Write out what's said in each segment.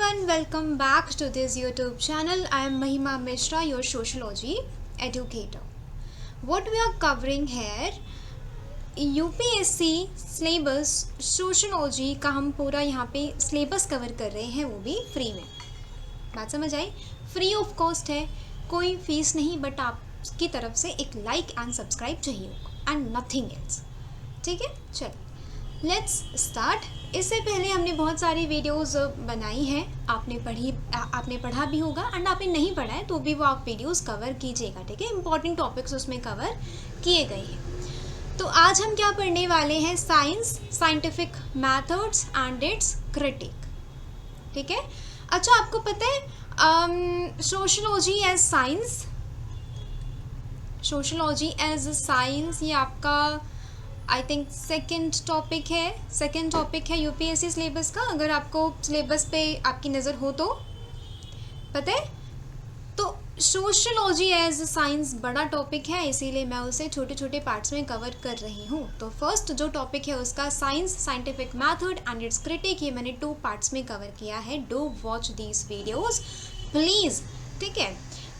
everyone, welcome back to this YouTube channel. I am Mahima Mishra, your sociology educator. What we are covering here, UPSC syllabus sociology का हम पूरा यहाँ पे syllabus cover कर रहे हैं, वो भी फ्री में। बात समझ आई? फ्री ऑफ कॉस्ट है, कोई फीस नहीं, बट आपकी तरफ से एक लाइक एंड सब्सक्राइब चाहिए होगा एंड नथिंग एल्स। ठीक है, चलो लेट्स स्टार्ट। इससे पहले हमने बहुत सारी वीडियोस बनाई हैं, आपने पढ़ा भी होगा एंड आपने नहीं पढ़ा है तो भी वो आप वीडियोस कवर कीजिएगा। ठीक है, इंपॉर्टेंट टॉपिक्स उसमें कवर किए गए हैं। तो आज हम क्या पढ़ने वाले हैं? Science, scientific methods and its critic. ठीक है, अच्छा आपको पता है sociology as science, sociology as science ये आपका आई थिंक सेकेंड टॉपिक है यूपीएससी सिलेबस का। अगर आपको सिलेबस पे आपकी नज़र हो तो पता है। तो सोशोलॉजी एज साइंस बड़ा टॉपिक है, इसीलिए मैं उसे छोटे छोटे पार्ट्स में कवर कर रही हूँ। तो फर्स्ट जो टॉपिक है उसका science, scientific method and its critic, ये मैंने 2 पार्ट्स में कवर किया है। Do watch these videos please. ठीक है,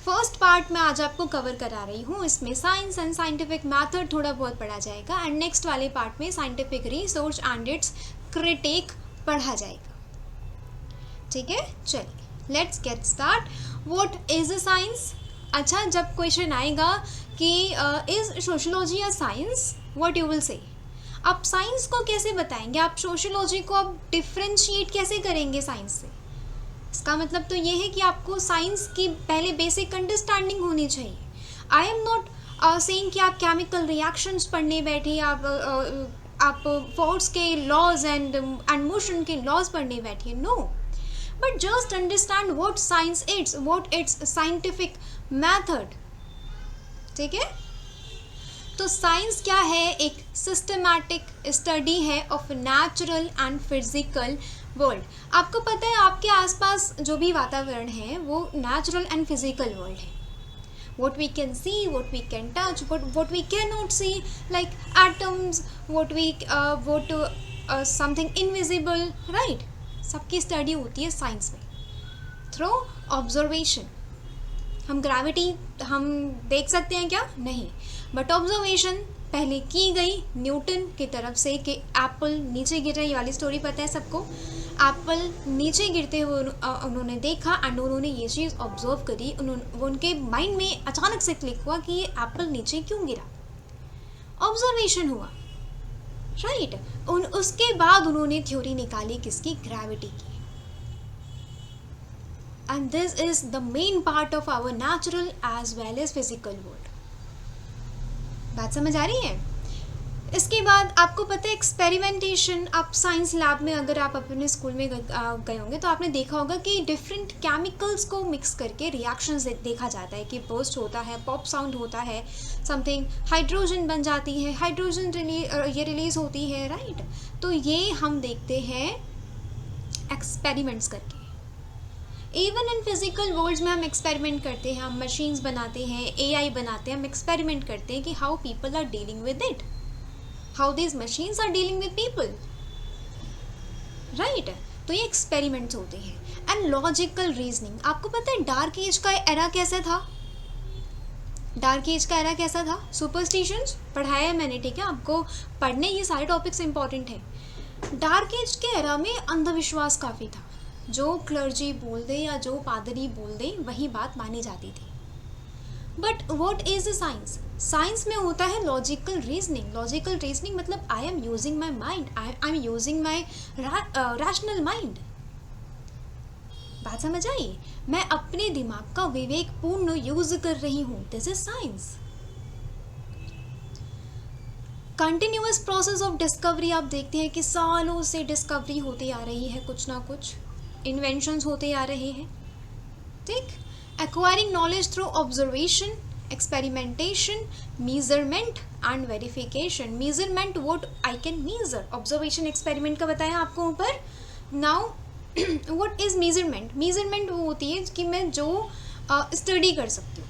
फर्स्ट पार्ट में आज आपको कवर करा रही हूँ, इसमें साइंस एंड साइंटिफिक मेथड थोड़ा बहुत पढ़ा जाएगा एंड नेक्स्ट वाले पार्ट में scientific resource and its critic पढ़ा जाएगा। ठीक है, चलिए let's get start. What is a science? अच्छा, जब क्वेश्चन आएगा कि is sociology a science, what you will say? आप साइंस को कैसे बताएंगे? आप सोशोलॉजी को आप डिफ्रेंशिएट कैसे करेंगे साइंस से? इसका मतलब तो ये है कि आपको साइंस की पहले बेसिक अंडरस्टैंडिंग होनी चाहिए। आई एम नॉट सेइंग कि आप केमिकल रिएक्शंस पढ़ने बैठे, आप फोर्स के लॉज एंड मोशन के लॉज पढ़ने बैठिए, no, but just understand what science it's, what it's scientific method. ठीक है, तो साइंस क्या है? एक सिस्टमैटिक स्टडी है of natural and physical world. आपको पता है आपके आसपास जो भी वातावरण है वो नेचुरल एंड फिजिकल वर्ल्ड है। what we can see, what we can touch, what we cannot see, like atoms, what something invisible, right? सबकी स्टडी होती है साइंस में थ्रू ऑब्जर्वेशन। हम ग्रेविटी हम देख सकते हैं क्या? नहीं, बट ऑब्जर्वेशन पहले की गई न्यूटन की तरफ से कि एप्पल नीचे गिर रही वाली स्टोरी पता है सबको। एप्पल नीचे गिरते हुए उन्होंने देखा एंड उन्होंने ये चीज़ ऑब्जर्व करी। उनके माइंड में अचानक से क्लिक हुआ कि ये एप्पल नीचे क्यों गिरा, ऑब्जर्वेशन हुआ, राइट? उसके बाद उन्होंने थ्योरी निकाली किसकी? ग्रेविटी की। And this is the main part of our natural as well as physical world. बात समझ आ रही है? इसके बाद आपको पता है एक्सपेरिमेंटेशन। आप साइंस लैब में अगर आप अपने स्कूल में गए होंगे तो आपने देखा होगा कि डिफरेंट केमिकल्स को मिक्स करके रिएक्शंस देखा जाता है कि बर्स्ट होता है, पॉप साउंड होता है, समथिंग हाइड्रोजन बन जाती है, हाइड्रोजन ये रिलीज होती है, राइट? तो ये हम देखते हैं एक्सपेरिमेंट्स करके। इवन इन फिजिकल वर्ल्ड्स में हम एक्सपेरिमेंट करते हैं, हम मशीन्स बनाते हैं, एआई बनाते हैं, हम एक्सपेरिमेंट करते हैं कि how people are dealing with it, how these machines are dealing with people, right? तो ये एक्सपेरिमेंट्स होते हैं। एंड लॉजिकल रीजनिंग, आपको पता है डार्क एज का एरा कैसा था? डार्क एज का एरा कैसा था? सुपरस्टिशंस पढ़ाया है मैंने, ठीक है, आपको पढ़ने ये सारे टॉपिक्स इंपॉर्टेंट हैं। डार्क एज के एरा में अंधविश्वास काफ़ी था, जो क्लर्जी बोल दे या जो पादरी बोल दे वही बात मानी जाती थी। But what is science? Science में होता है लॉजिकल रीजनिंग। लॉजिकल रीजनिंग मतलब I am using my mind, I am using my rational mind. बात समझ आई? मैं अपने दिमाग का विवेकपूर्ण यूज कर रही हूँ, this is science. Continuous process of discovery, आप देखते हैं कि सालों से डिस्कवरी होती आ रही है, कुछ ना कुछ इन्वेंशंस होते आ रहे हैं। ठीक, acquiring knowledge through observation, experimentation, measurement and verification. Measurement what I can measure, observation experiment का बताया आपको ऊपर। Now what is measurement? Measurement वो होती है कि मैं जो स्टडी कर सकती हूँ,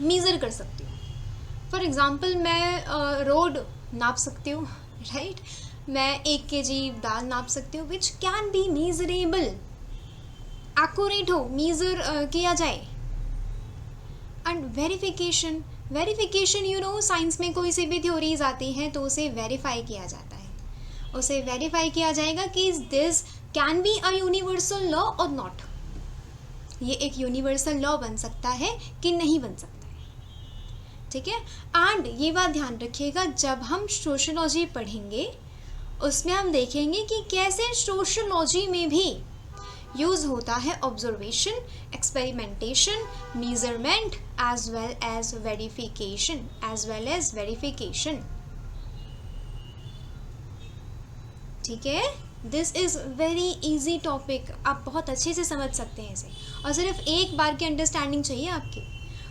मेजर कर सकती हूँ। फॉर एग्जाम्पल मैं रोड नाप सकती हूँ, राइट? मैं 1 kg दाल नाप सकती हूँ, which can be measurable, accurate हो, मीज़र किया जाए। And verification, verification you know science में कोई सी भी थ्योरीज आती हैं तो उसे वेरीफाई किया जाता है, उसे वेरीफाई किया जाएगा कि this can be a universal law और नॉट, ये एक यूनिवर्सल लॉ बन सकता है कि नहीं बन सकता है, ठीक है। एंड ये बात ध्यान रखिएगा, जब हम सोशोलॉजी पढ़ेंगे उसमें हम देखेंगे कि कैसे सोशोलॉजी में भी यूज़ होता है observation, experimentation, measurement as well as verification, ठीक है। This is very easy topic, आप बहुत अच्छे से समझ सकते हैं इसे, और सिर्फ एक बार की अंडरस्टैंडिंग चाहिए आपकी,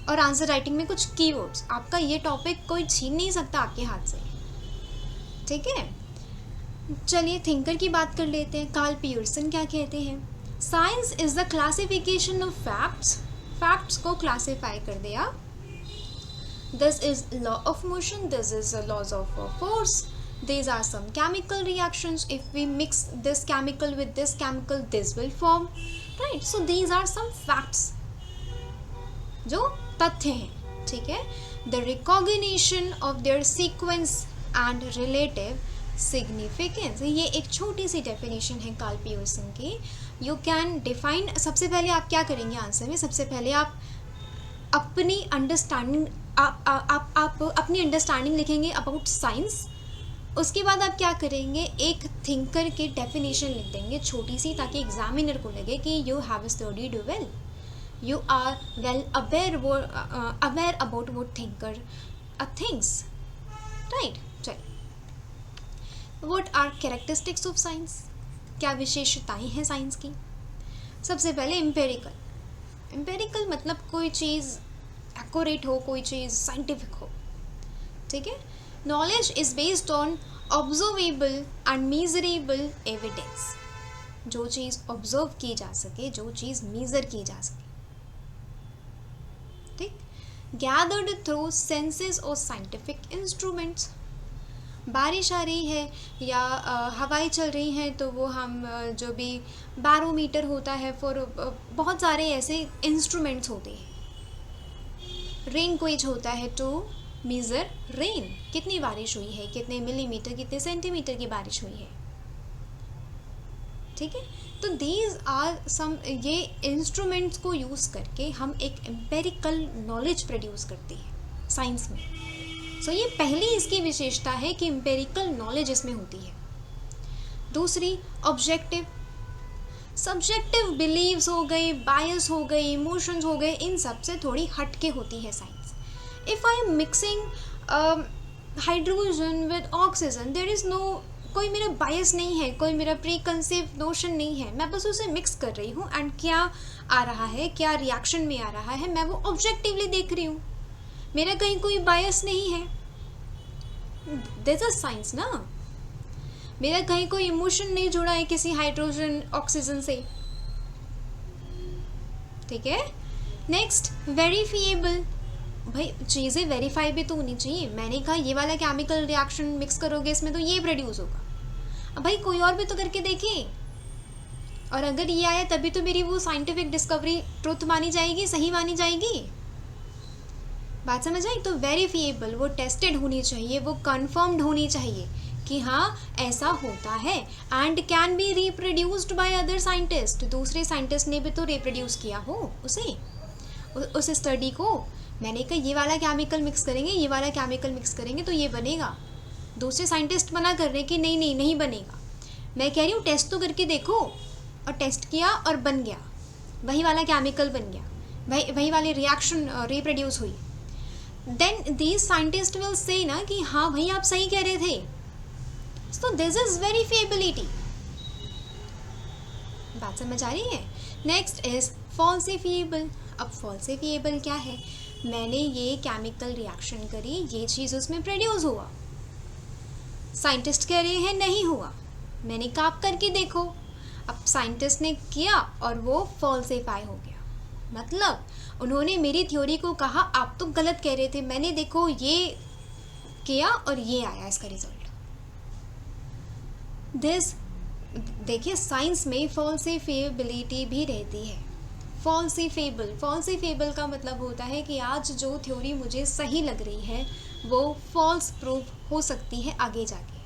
और आंसर राइटिंग में कुछ कीवर्ड्स, आपका ये टॉपिक कोई छीन नहीं सकता आपके हाथ से, ठीक है। चलिए थिंकर की बात कर लेते हैं। कार्ल पियर्सन क्या कहते हैं? Science is the classification of facts, facts को क्लासिफाई कर दिया। This is law of motion, this is laws of force, these are some chemical reactions, if we mix this chemical with this chemical this will form, right? So these are some facts, जो तथ्य हैं, ठीक है। the recognition of their sequence and relative significance, ये एक छोटी सी definition है Karl Pearson की। यू कैन डिफाइन, सबसे पहले आप क्या करेंगे आंसर में, सबसे पहले आप अपनी अंडरस्टैंडिंग, आप अपनी अंडरस्टैंडिंग लिखेंगे अबाउट साइंस। उसके बाद आप क्या करेंगे, एक थिंकर की डेफिनेशन लिख देंगे छोटी सी, ताकि एग्जामिनर को लगे कि you have studied well, you are well aware about what thinker things, right. चलिए, what are characteristics of science, क्या विशेषताएं हैं साइंस की। सबसे पहले एम्पेरिकल, एम्पेरिकल मतलब कोई चीज़ एक्यूरेट हो, कोई चीज़ साइंटिफिक हो, ठीक है। Knowledge is based on observable and measurable evidence, जो चीज़ ऑब्जर्व की जा सके, जो चीज़ मेजर की जा सके, ठीक। गैदर्ड थ्रू सेंसेस और साइंटिफिक इंस्ट्रूमेंट्स, बारिश आ रही है या हवाएं चल रही हैं तो वो हम जो भी बैरोमीटर होता है, फॉर बहुत सारे ऐसे इंस्ट्रूमेंट्स होते हैं। रेन क्वेज होता है टू मेजर रेन, कितनी बारिश हुई है, कितने मिलीमीटर, कितने सेंटीमीटर की बारिश हुई है, ठीक है। तो दीज आर सम, ये इंस्ट्रूमेंट्स को यूज़ करके हम एक एम्पेरिकल नॉलेज प्रोड्यूस करते हैं साइंस में। सो ये पहली इसकी विशेषता है कि एम्पेरिकल नॉलेज इसमें होती है। दूसरी ऑब्जेक्टिव, सब्जेक्टिव बिलीव्स हो गए, बायस हो गए, इमोशंस हो गए, इन सब से थोड़ी हटके होती है science. If I am mixing hydrogen with oxygen, there is no, कोई मेरा बायस नहीं है, कोई मेरा प्री कंसीव नोशन नहीं है, मैं बस उसे मिक्स कर रही हूँ, एंड क्या आ रहा है, क्या रिएक्शन में आ रहा है, मैं वो ऑब्जेक्टिवली देख रही हूँ, मेरा कहीं कोई बायस नहीं है। दिस इज साइंस ना, मेरा कहीं कोई इमोशन नहीं जुड़ा है किसी हाइड्रोजन ऑक्सीजन से, ठीक है। नेक्स्ट, वेरीफिएबल, भाई चीज़ें वेरीफाई भी तो होनी चाहिए। मैंने कहा ये वाला केमिकल रिएक्शन मिक्स करोगे इसमें तो ये प्रोड्यूस होगा, अब भाई कोई और भी तो करके देखे, और अगर ये आया तभी तो मेरी वो साइंटिफिक डिस्कवरी ट्रुथ मानी जाएगी, सही मानी जाएगी। बात समझ आई? तो वेरीफिएबल, वो टेस्टेड होनी चाहिए, वो कंफर्म्ड होनी चाहिए कि हाँ ऐसा होता है, and can be reproduced by other scientist, दूसरे साइंटिस्ट ने भी तो रिप्रोड्यूस किया हो उसे, उस स्टडी को। मैंने कहा ये वाला केमिकल मिक्स करेंगे, ये वाला केमिकल मिक्स करेंगे तो ये बनेगा, दूसरे साइंटिस्ट मना कर रहे हैं कि नहीं नहीं नहीं बनेगा, मैं कह रही हूँ टेस्ट तो करके देखो, और टेस्ट किया और बन गया, वही वाला केमिकल बन गया, वही वाली रिएक्शन रिप्रोड्यूस हुई, then these scientist will say ना कि हाँ भाई आप सही कह रहे थे। सो दिस इज वेरीफिएबिलिटी, बात समझ आ रही है। Next is falsifiable. अब फॉल्सिफिएबल क्या है, मैंने ये केमिकल रिएक्शन करी, ये चीज़ उसमें प्रोड्यूस हुआ, साइंटिस्ट कह रहे हैं नहीं हुआ, मैंने कहा आप करके देखो, अब साइंटिस्ट ने किया और वो फॉल्सिफाई हो गया, मतलब उन्होंने मेरी थ्योरी को कहा आप तो गलत कह रहे थे, मैंने देखो ये किया और ये आया इसका रिजल्ट। दिस देखिए साइंस में फॉल्सिफिएबिलिटी भी रहती है, फॉल्सीफेबल का मतलब होता है कि आज जो थ्योरी मुझे सही लग रही है वो फॉल्स प्रूव हो सकती है आगे जाके.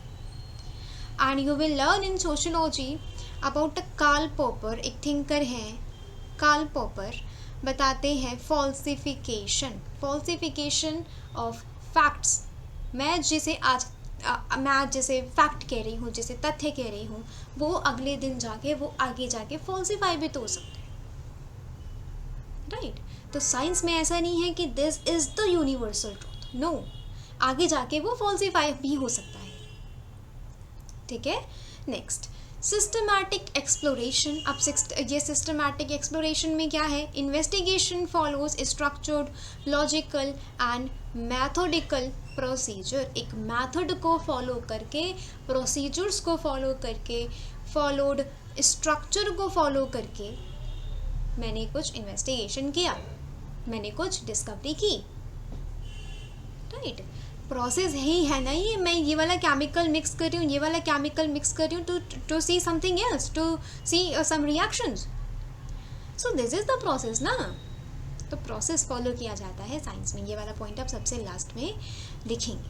And you will learn in sociology about Karl Popper. एक थिंकर हैं कार्ल पॉपर, बताते हैं फॉल्सिफिकेशन ऑफ फैक्ट्स. मैं आज जैसे फैक्ट कह रही हूँ, जैसे तथ्य कह रही हूँ, वो अगले दिन जाके वो आगे जाके फॉल्सिफाई भी तो हो सकते हैं, राइट. तो साइंस में ऐसा नहीं है कि this is the universal truth, no, आगे जाके वो फॉल्सिफाई भी हो सकता है. ठीक है. Next, systematic exploration. अब ये सिस्टमैटिक एक्सप्लोरेशन में क्या है? Investigation follows structured, logical and methodical procedure. एक मैथड को फॉलो करके, प्रोसीजर्स को फॉलो करके, फॉलोड स्ट्रक्चर को फॉलो करके मैंने कुछ इन्वेस्टिगेशन किया, मैंने कुछ डिस्कवरी की, राइट. प्रोसेस ही है ना ये. मैं ये वाला केमिकल मिक्स कर रही हूँ, ये वाला केमिकल मिक्स कर रही हूँ to see something else, to see some reactions. So this is the process ना. तो प्रोसेस फॉलो किया जाता है साइंस में. ये वाला पॉइंट आप सबसे लास्ट में लिखेंगे,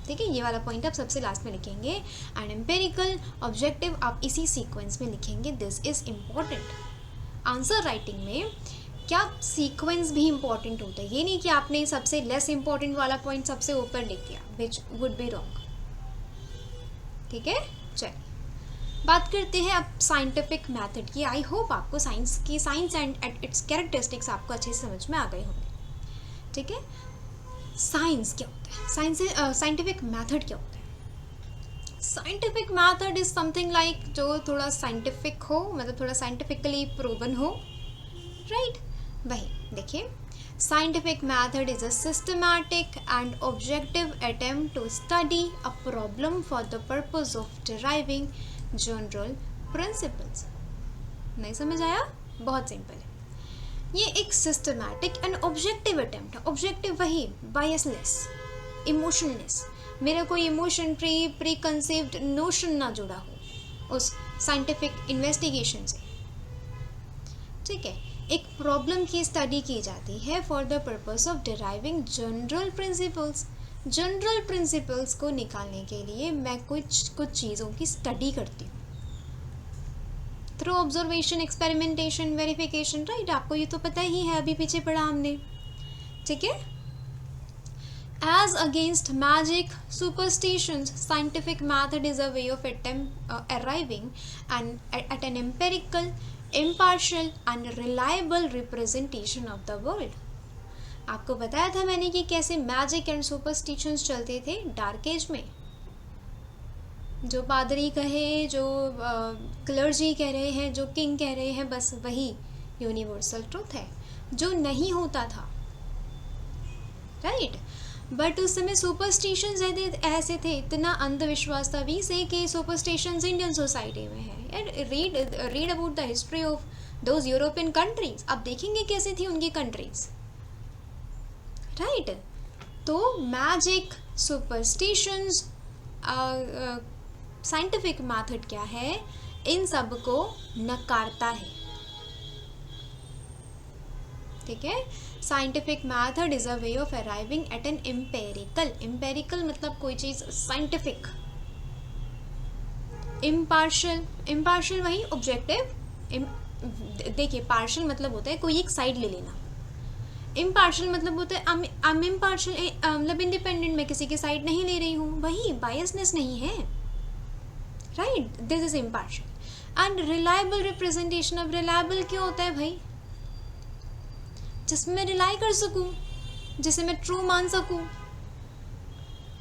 ठीक है. ये वाला पॉइंट आप सबसे लास्ट में लिखेंगे. एंड एम्पेरिकल ऑब्जेक्टिव आप इसी सीक्वेंस में लिखेंगे. This is important. Answer writing में क्या सीक्वेंस भी इम्पॉर्टेंट होता है. ये नहीं कि आपने सबसे लेस इम्पॉर्टेंट वाला पॉइंट सबसे ऊपर लिख दिया, विच वुड बी रॉन्ग. ठीक है. चलिए बात करते हैं अब साइंटिफिक मेथड की. आई होप आपको साइंस एंड इट्स कैरेक्टरिस्टिक्स आपको अच्छे से समझ में आ गए होंगे. ठीक है. साइंस क्या होता है? साइंटिफिक मेथड क्या होता है? Scientific method is something like जो थोड़ा साइंटिफिक हो, मतलब थोड़ा साइंटिफिकली प्रूवन हो, राइट. वही देखिए, scientific method is a systematic and objective attempt to study a problem for the purpose of deriving general principles. नहीं समझ आया? बहुत सिंपल है. ये एक सिस्टमैटिक एंड ऑब्जेक्टिव अटेम्प्ट है. ऑब्जेक्टिव वही बायसलेस, इमोशनलेस, मेरा कोई इमोशन प्री कंसीव्ड नोशन ना जुड़ा हो उस साइंटिफिक इन्वेस्टिगेशन से. ठीक है. एक प्रॉब्लम की स्टडी की जाती है for the purpose of deriving general principles. General principles को निकालने के लिए मैं कुछ चीज़ों की स्टडी करती हूँ through observation, experimentation, verification, right. आपको ये तो पता ही है, अभी पीछे पढ़ा हमने. ठीक है. As against magic superstitions, scientific method is a way of arriving at an empirical, impartial and reliable representation of the world. आपको बताया था मैंने कि कैसे मैजिक एंड सुपरस्टिशंस चलते थे डार्क एज में. जो पादरी कहे, जो क्लर्जी कह रहे हैं, जो किंग कह रहे हैं, बस वही यूनिवर्सल ट्रूथ है जो नहीं होता था, राइट. बट उस समय सुपरस्टिशंस ऐसे थे, इतना अंधविश्वास था भी से कि सुपरस्टिशंस इंडियन सोसाइटी में है. Read about the history of those European countries. अब देखेंगे कैसे थी उनकी कंट्रीज, राइट. तो मैजिक, सुपरस्टिशंस, साइंटिफिक मेथड क्या है, इन सब को नकारता है. ठीक है. Scientific method is a way of arriving at an empirical मतलब कोई चीज साइंटिफिक. इम्पार्शियल वही ऑब्जेक्टिव. देखिए, पार्शियल मतलब होता है कोई एक साइड ले लेना. इम्पार्शियल मतलब होता है आई एम इम्पार्शियल, मतलब इंडिपेंडेंट, मैं किसी की साइड नहीं ले रही हूँ, वही बायसनेस नहीं है, right. This is impartial. And reliable representation. अब रिलायबल क्यों होता है भाई? जिसमें मैं रिलाई कर सकूं, जिसे मैं ट्रू मान सकूं,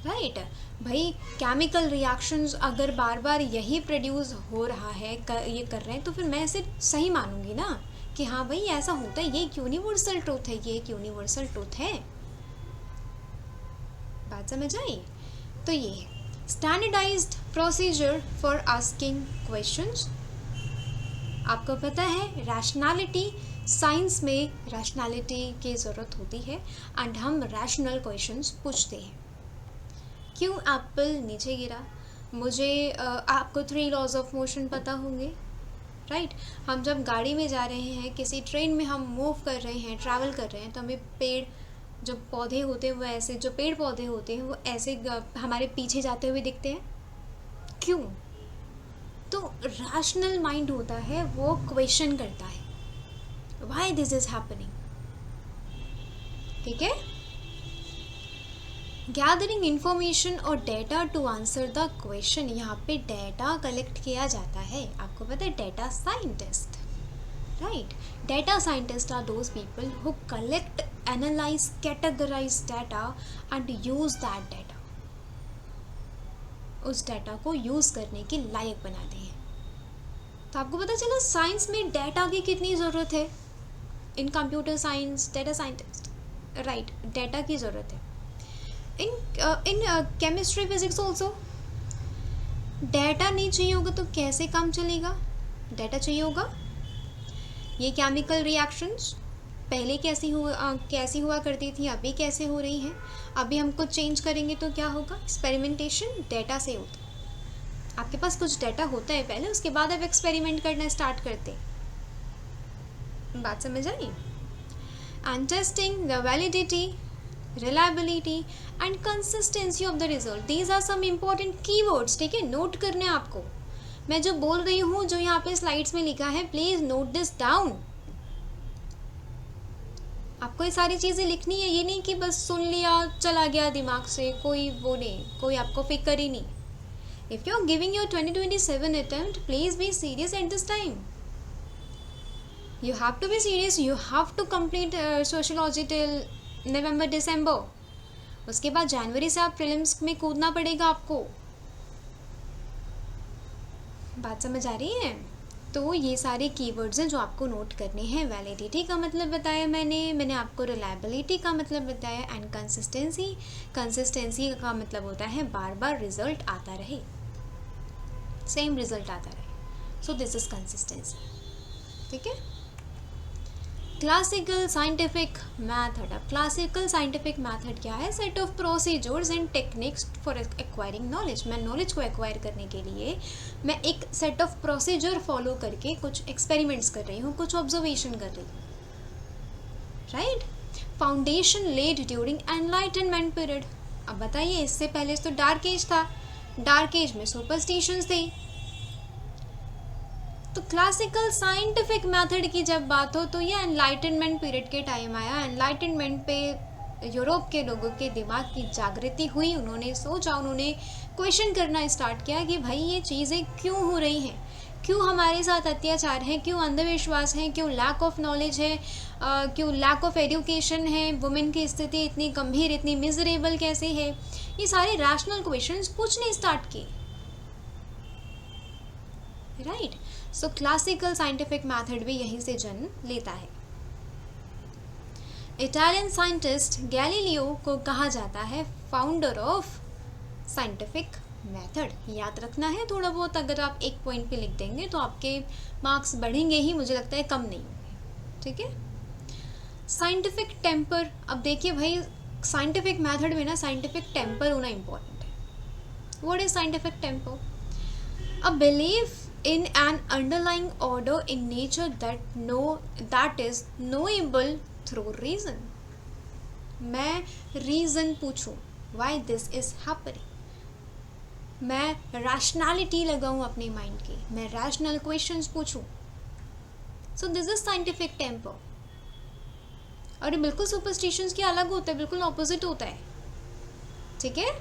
राइट. भाई केमिकल रिएक्शंस अगर बार बार यही प्रोड्यूस हो रहा है, ये कर रहे हैं, तो फिर मैं इसे सही मानूंगी ना कि हाँ भाई ऐसा होता है, ये एक यूनिवर्सल ट्रूथ है, ये एक यूनिवर्सल ट्रूथ है. बात समझ आई? तो ये है standardized procedure for asking questions. आपको पता है रैशनैलिटी, साइंस में रैशनैलिटी की ज़रूरत होती है एंड हम रैशनल क्वेश्चंस पूछते हैं. क्यों एप्पल नीचे गिरा? मुझे आपको 3 लॉज ऑफ मोशन पता होंगे, राइट। हम जब गाड़ी में जा रहे हैं, किसी ट्रेन में हम मूव कर रहे हैं, ट्रैवल कर रहे हैं, तो हमें पेड़, जो पौधे होते हैं वो ऐसे, जो पेड़ पौधे होते हैं वो ऐसे हमारे पीछे जाते हुए दिखते हैं। क्यों? तो रैशनल माइंड होता है, वो क्वेश्चन करता है व्हाई दिस इज हैपनिंग। ठीक है। गैदरिंग इंफॉर्मेशन और data to answer the question, यहाँ पे डेटा कलेक्ट किया जाता है। आपको पता है data scientist, right. Data scientists are those people who collect, analyze, categorize data and use that data, उस डेटा को यूज करने के लायक बनाते हैं। तो आपको पता चला साइंस में डेटा की कितनी ज़रूरत है। इन computer science data scientist, right, data की ज़रूरत है। In chemistry physics also data नहीं चाहिए होगा तो कैसे काम चलेगा? डेटा चाहिए होगा। ये केमिकल रिएक्शंस पहले कैसी हुआ करती थी, अभी कैसे हो रही हैं, अभी हम कुछ चेंज करेंगे तो क्या होगा? एक्सपेरिमेंटेशन डेटा से होता है। आपके पास कुछ डेटा होता है पहले, उसके बाद आप एक्सपेरिमेंट करना स्टार्ट करते। बात समझ आई? And testing the validity, reliability and consistency of the result, these are some important keywords। ठीक है, नोट करने हैं आपको। मैं जो बोल रही हूँ, जो यहाँ पे स्लाइड्स में लिखा है, प्लीज नोट दिस डाउन। आपको ये सारी चीज़ें लिखनी है, ये नहीं कि बस सुन लिया चला गया दिमाग से, कोई वो नहीं, कोई आपको फिक्र ही नहीं। If you are giving your 2027 attempt, please be serious at this time। You have to be serious, you have to complete sociology till नवंबर दिसंबर, उसके बाद जनवरी से आप प्रीलिम्स में कूदना पड़ेगा आपको। बात समझ आ रही है? तो ये सारे कीवर्ड्स हैं जो आपको नोट करने हैं। वैलिडिटी का मतलब बताया मैंने आपको रिलायबिलिटी का मतलब बताया, एंड कंसिस्टेंसी का मतलब होता है बार बार रिजल्ट आता रहे, सेम रिजल्ट आता रहे। सो दिस इज कंसिस्टेंसी। ठीक है। Classical scientific method. अब क्लासिकल साइंटिफिक मैथड क्या है? Set of procedures and techniques for acquiring knowledge. मैं नॉलेज को एक्वायर करने के लिए मैं एक सेट ऑफ प्रोसीजर फॉलो करके कुछ एक्सपेरिमेंट्स कर रही हूँ, कुछ ऑब्जर्वेशन कर रही हूँ, right. Foundation laid during enlightenment period. अब बताइए, इससे पहले तो डार्क एज था, डार्क एज में सुपरस्टिशंस थे। तो क्लासिकल साइंटिफिक मेथड की जब बात हो तो ये एनलाइटनमेंट पीरियड के टाइम आया। एनलाइटनमेंट पे यूरोप के लोगों के दिमाग की जागृति हुई, उन्होंने सोचा, उन्होंने क्वेश्चन करना स्टार्ट किया कि भाई ये चीज़ें क्यों हो रही हैं, क्यों हमारे साथ अत्याचार है, क्यों अंधविश्वास है, क्यों लैक ऑफ नॉलेज है, क्यों लैक ऑफ एजुकेशन है, वुमेन की स्थिति इतनी गंभीर, इतनी मिजरेबल कैसे है। ये सारे रैशनल क्वेश्चंस पूछने स्टार्ट किए, राइट। सो क्लासिकल साइंटिफिक मेथड भी यहीं से जन्म लेता है। इटालियन साइंटिस्ट गैलीलियो को कहा जाता है फाउंडर ऑफ साइंटिफिक मेथड। याद रखना है थोड़ा बहुत, अगर आप एक पॉइंट पे लिख देंगे तो आपके मार्क्स बढ़ेंगे ही, मुझे लगता है कम नहीं होंगे। ठीक है। Scientific temper. अब देखिए भाई, साइंटिफिक मेथड में ना साइंटिफिक टेम्पर होना इम्पॉर्टेंट है। What is scientific temper? A belief in an underlying order in nature that is knowable through reason। मैं reason पूछूं why this is happening, मैं rationality लगाऊं अपने mind की, मैं rational questions पूछूं। so this is scientific temper। और ये बिल्कुल superstitions के अलग होता है, बिल्कुल opposite होता है। ठीक है।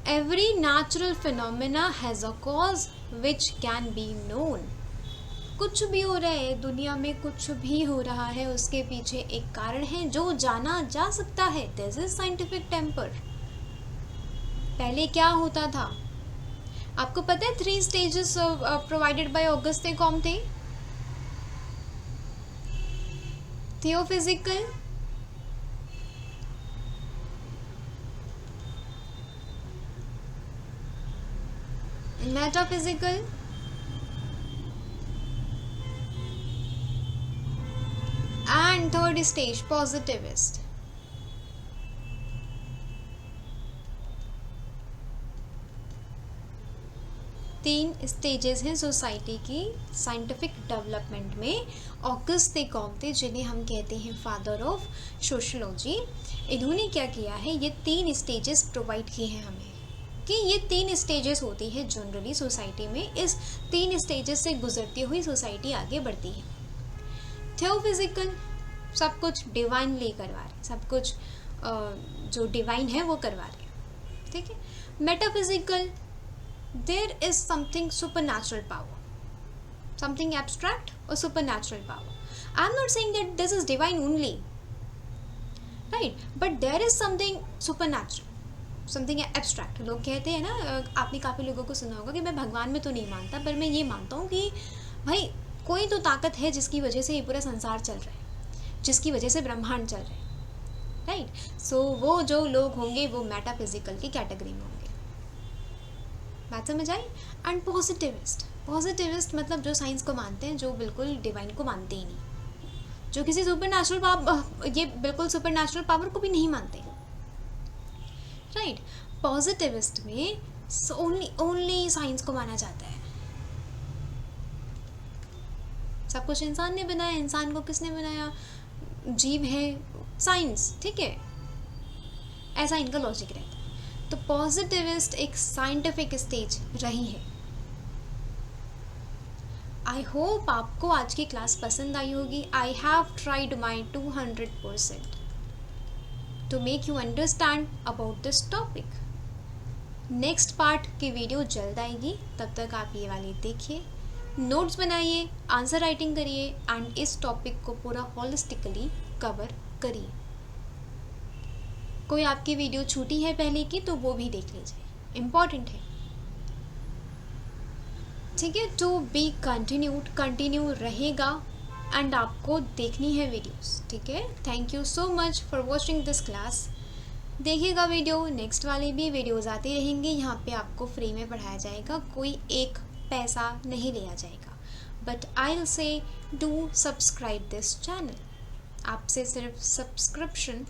Every natural phenomena has a cause which can be known। कुछ भी हो रहा है दुनिया में, कुछ भी हो रहा है, उसके पीछे एक कारण है जो जाना जा सकता है। This is scientific temper। पहले क्या होता था आपको पता है? 3 stages provided by Auguste Comte. Theophysical, metaphysical and third stage positivist। 3 stages हैं सोसाइटी की साइंटिफिक डेवलपमेंट में। ऑगस्ट कॉम्टे, जिन्हें हम कहते हैं फादर ऑफ सोशोलॉजी, इन्होंने क्या किया है, ये 3 स्टेजेस प्रोवाइड किए हैं हमें कि ये 3 स्टेजेस होती है जनरली सोसाइटी में। इस 3 स्टेजेस से गुजरती हुई सोसाइटी आगे बढ़ती है। थियोफिजिकल, सब कुछ डिवाइनली करवा रहे, सब कुछ जो डिवाइन है वो करवा रहे हैं, ठीक है। Metaphysical, there is something supernatural power, something abstract और supernatural power. I am not saying that this is divine only, right, but there is something supernatural, something abstract. लोग कहते हैं ना, आपने काफ़ी लोगों को सुना होगा कि मैं भगवान में तो नहीं मानता, पर मैं ये मानता हूँ कि भाई कोई तो ताकत है जिसकी वजह से ये पूरा संसार चल रहा है, जिसकी वजह से ब्रह्मांड चल रहा है, राइट। सो वो जो लोग होंगे वो मेटाफिजिकल की कैटेगरी में होंगे। बात समझ आई। एंड पॉजिटिविस्ट, पॉजिटिविस्ट मतलब जो साइंस को मानते हैं, जो बिल्कुल डिवाइन को मानते ही नहीं, जो किसी सुपर पावर, ये बिल्कुल सुपर नेचुरल पावर को भी नहीं मानते, राइट। पॉजिटिविस्ट में ओनली साइंस को माना जाता है। सब कुछ इंसान ने बनाया, इंसान को किसने बनाया, जीव है, साइंस, ठीक है, ऐसा इनका लॉजिक रहता है। तो पॉजिटिविस्ट एक साइंटिफिक स्टेज रही है। आई होप आपको आज की क्लास पसंद आई होगी। I have tried my 200% to make you understand about this topic. Next part की वीडियो जल्द आएगी, तब तक आप ये वाली देखिए, नोट्स बनाइए, आंसर राइटिंग करिए एंड इस टॉपिक को पूरा होलिस्टिकली कवर करिए। कोई आपकी वीडियो छूटी है पहले की तो वो भी देख लीजिए, इम्पॉर्टेंट है, ठीक है। टू बी कंटिन्यू रहेगा एंड आपको देखनी है वीडियोस, ठीक है। Thank you so much for watching this class. देखिएगा वीडियो, नेक्स्ट वाले भी वीडियोस आते रहेंगे। यहाँ पे आपको फ्री में पढ़ाया जाएगा, कोई एक पैसा नहीं लिया जाएगा। But I will say do subscribe this channel. आपसे सिर्फ सब्सक्रिप्शन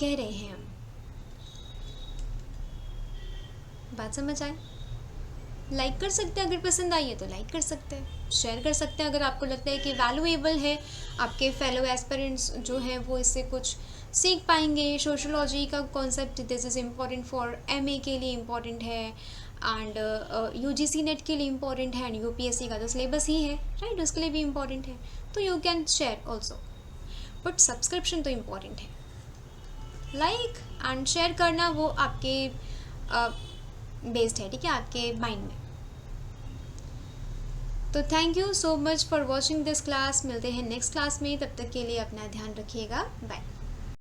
कह रहे हैं हम। बात समझ आए। लाइक कर सकते हैं, अगर पसंद आई है तो लाइक कर सकते हैं, शेयर कर सकते हैं अगर आपको लगता है कि वैल्यूएबल है, आपके फेलो एस्पिरेंट्स जो हैं वो इससे कुछ सीख पाएंगे। सोशोलॉजी का concept this is important for MA के लिए इम्पॉर्टेंट है एंड यूजीसी नेट के लिए इम्पॉर्टेंट है एंड यूपीएससी का तो सिलेबस ही है, राइट, उसके लिए भी इम्पॉर्टेंट है। तो you can share also, but subscription तो इम्पॉर्टेंट है। लाइक एंड शेयर करना वो आपके बेस्ड है, ठीक है, आपके माइंड में। तो thank you so much for watching this class. मिलते हैं नेक्स्ट क्लास में, तब तक के लिए अपना ध्यान रखिएगा। बाय।